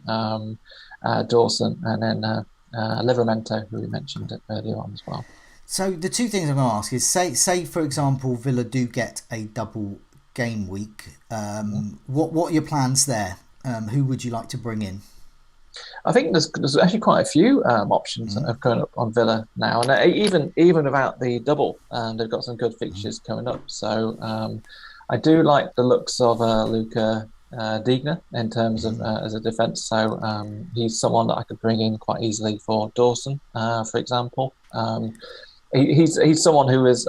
Dawson, and then Livramento, who we mentioned earlier on as well. So the two things I'm going to ask is, say for example Villa do get a double game week. What are your plans there? Who would you like to bring in? I think there's actually quite a few options that have come up on Villa now, and even without the double, they've got some good fixtures coming up. So I do like the looks of Luca Digna in terms of as a defence. So he's someone that I could bring in quite easily for Dawson, for example. He's someone who has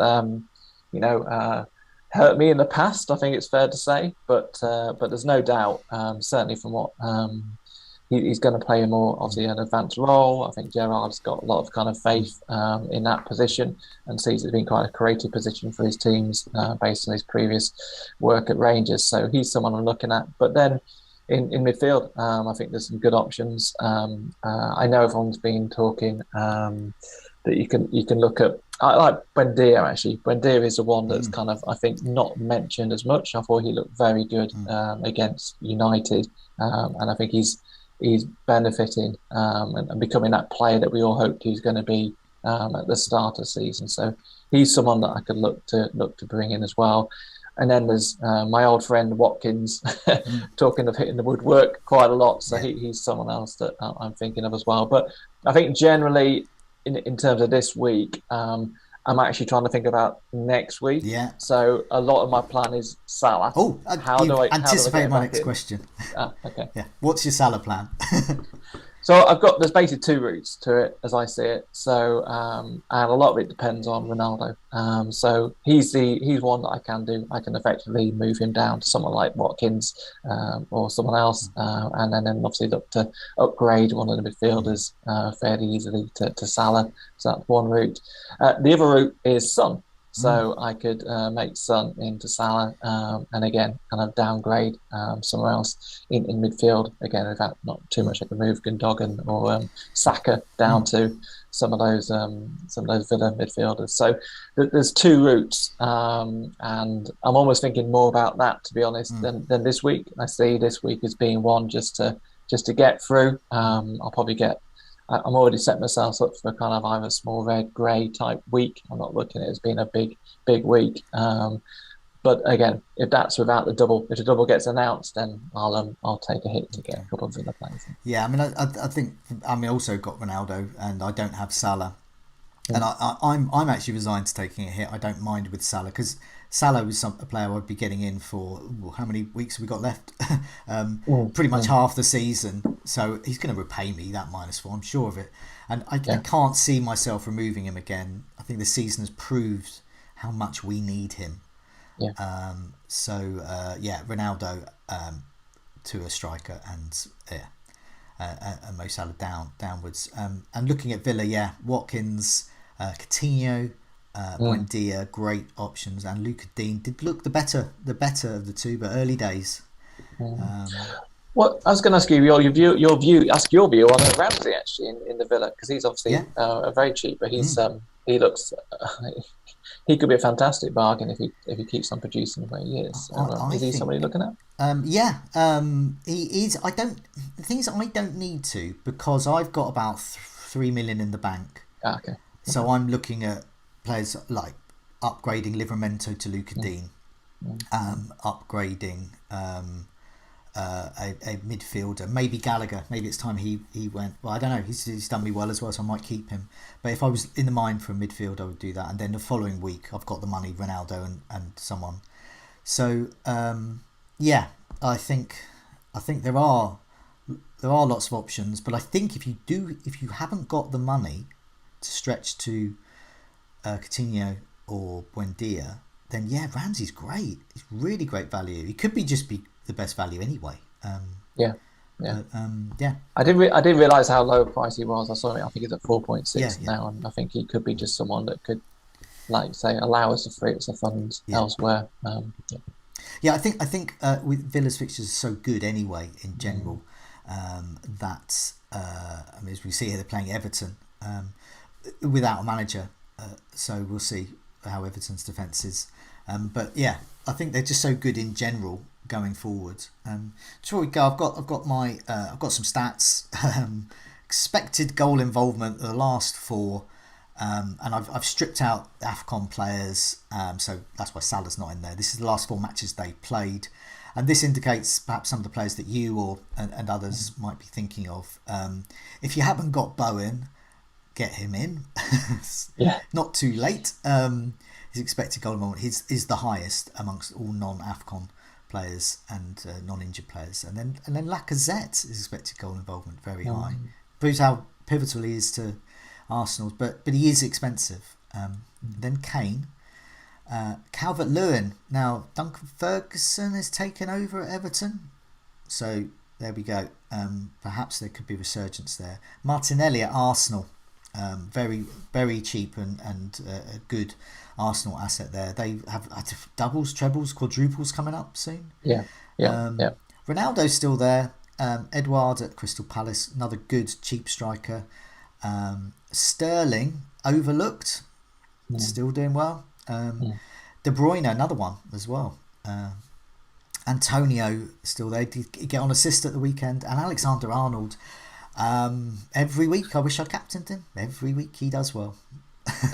hurt me in the past, I think it's fair to say, but there's no doubt, certainly from what he's going to play a more obviously an advanced role. I think Gerrard's got a lot of kind of faith in that position and sees it being quite a creative position for his teams based on his previous work at Rangers. So he's someone I'm looking at. But then in midfield, I think there's some good options. I know everyone's been talking that you can look at. I like Buendia actually. Buendia is the one that's kind of I think not mentioned as much. I thought he looked very good against United, and I think he's benefiting and becoming that player that we all hoped he was going to be at the start of the season. So he's someone that I could look to bring in as well. And then there's my old friend Watkins, talking of hitting the woodwork quite a lot. So he's someone else that I'm thinking of as well. But I think generally, in terms of this week, I'm actually trying to think about next week. Yeah. So a lot of my plan is Salah. Oh, anticipate my next question. Okay. Yeah. What's your Salah plan? So there's basically two routes to it as I see it. So and a lot of it depends on Ronaldo. So he's one that I can do. I can effectively move him down to someone like Watkins or someone else, and then obviously look to upgrade one of the midfielders fairly easily to Salah. So that's one route. The other route is Son. So I could make Son into Salah and again kind of downgrade somewhere else in midfield. Again, without not too much, I can move Gundogan or Saka down to some of those Villa midfielders. So there's two routes, and I'm almost thinking more about that to be honest than this week. I see this week as being one just to get through. I'll probably get. I'm already set myself up for kind of either small red, grey type week. I'm not looking at it as being a big week. But again, if that's without the double, if the double gets announced, then I'll take a hit to get a couple of Villa players. Yeah, I mean, I think I also got Ronaldo, and I don't have Salah, and I'm actually resigned to taking a hit. I don't mind with Salah because Salah was a player I'd be getting in for how many weeks have we got left? Pretty much half the season. So he's going to repay me that -4. I'm sure of it. And I can't see myself removing him again. I think the season has proved how much we need him. Yeah. Ronaldo to a striker and Mo Salah downwards. And looking at Villa, Watkins, Coutinho. Buendia, great options, and Luca Dean did look the better of the two, but early days. Well, I was going to ask you your view. Ask your view on Ramsey actually in the Villa because he's obviously very cheap, but he's he looks he could be a fantastic bargain if he keeps on producing the way he is. Is he somebody looking at? He is. The thing is, I don't need to because I've got about 3 million in the bank. Okay. So I'm looking at players like upgrading Livramento to Luca Dean, upgrading a midfielder, maybe Gallagher. Maybe it's time he went. Well, I don't know. He's done me well as well, so I might keep him. But if I was in the mind for a midfield, I would do that. And then the following week, I've got the money, Ronaldo and someone. So I think there are lots of options. But I think if you haven't got the money to stretch to Coutinho or Buendia, then Ramsey's great. It's really great value. He could be the best value anyway. I didn't realise how low a price he was. I saw him. I think he's at 4.6 now, and I think he could be just someone that could, like say, allow us to free up some funds elsewhere. I think with Villa's fixtures are so good anyway in general that as we see here, they're playing Everton without a manager. So we'll see how Everton's defence is. But I think they're just so good in general going forward. Before we go, I've got some stats. Expected goal involvement the last 4, and I've stripped out AFCON players. So that's why Salah's not in there. This is the last 4 matches they played, and this indicates perhaps some of the players that you and others might be thinking of. If you haven't got Bowen, get him in. Not too late. His expected goal involvement is the highest amongst all non-AFCON players and non-injured players, and then Lacazette is expected goal involvement very high. Proves how pivotal he is to Arsenal, but he is expensive. Then Kane, Calvert-Lewin. Now Duncan Ferguson has taken over at Everton, so there we go. Perhaps there could be resurgence there. Martinelli at Arsenal, very very cheap and a good Arsenal asset there. They have doubles, trebles, quadruples coming up soon. Yeah. Ronaldo's still there. Edouard at Crystal Palace, another good cheap striker. Sterling overlooked, still doing well. De Bruyne, another one as well. Antonio still there. Did get on assist at the weekend, and Alexander Arnold. Every week, I wish I'd captained him. Every week he does well.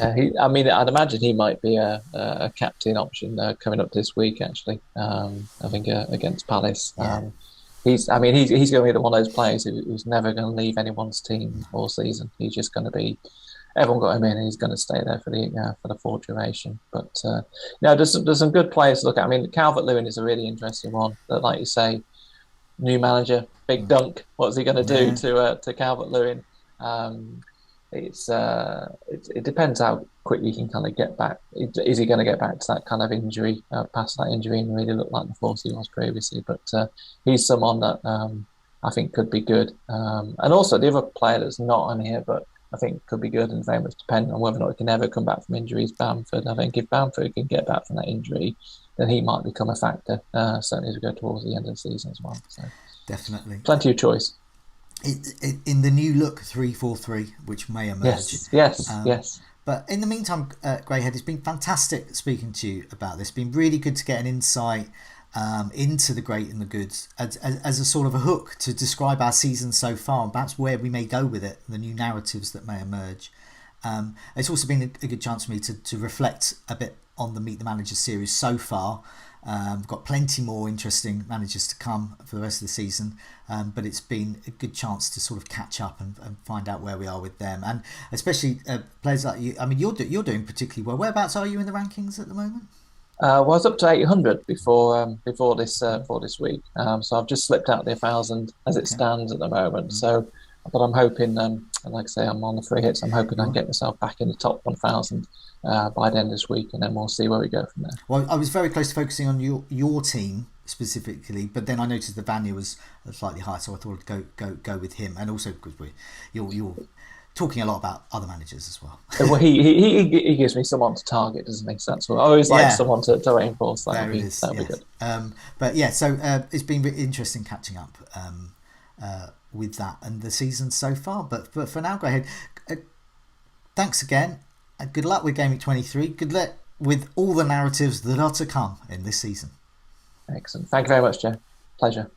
I'd imagine he might be a captain option coming up this week. Actually, I think against Palace. Yeah. He's going to be one of those players who's never going to leave anyone's team all season. He's just going to be. Everyone got him in, and he's going to stay there for the full duration. But there's some good players to look at. I mean, Calvert-Lewin is a really interesting one. That, like you say, new big dunk. What's he going to do to Calvert-Lewin? It depends how quickly he can kind of get back. Is he going to get back to that kind of injury, past that injury, and really look like the force he was previously? But he's someone that I think could be good. And also the other player that's not on here, but I think could be good, and very much depending on whether or not he can ever come back from injury, is Bamford. I think if Bamford can get back from that injury, then he might become a factor, certainly as we go towards the end of the season as well. So definitely. Plenty of choice. In the new look 3-4-3, which may emerge. Yes. But in the meantime, Greyhead, it's been fantastic speaking to you about this. It's been really good to get an insight into the great and the good as a sort of a hook to describe our season so far and perhaps where we may go with it, the new narratives that may emerge. It's also been a good chance for me to reflect a bit on the Meet the Managers series so far. We've got plenty more interesting managers to come for the rest of the season, but it's been a good chance to sort of catch up and find out where we are with them, and especially players like you. I mean, you're doing particularly well. Whereabouts are you in the rankings at the moment? I was up to 800 before this week, so I've just slipped out the 1,000 as it stands at the moment. So, but I'm hoping, like I say, I'm on the free hits. I'm hoping I can get myself back in the top 1,000 by the end of this week, and then we'll see where we go from there. Well, I was very close to focusing on your team specifically, but then I noticed that Vanya was slightly higher, so I thought I'd go with him, and also because you're talking a lot about other managers as well. Well, he gives me someone to target, doesn't he? So that's what I always like, someone to aim for. So that would be good. But yeah, so it's been really interesting catching up with that and the season so far. But for now, Greyhead, thanks again. Good luck with Gameweek 23. Good luck with all the narratives that are to come in this season. Excellent. Thank you very much, Joe. Pleasure.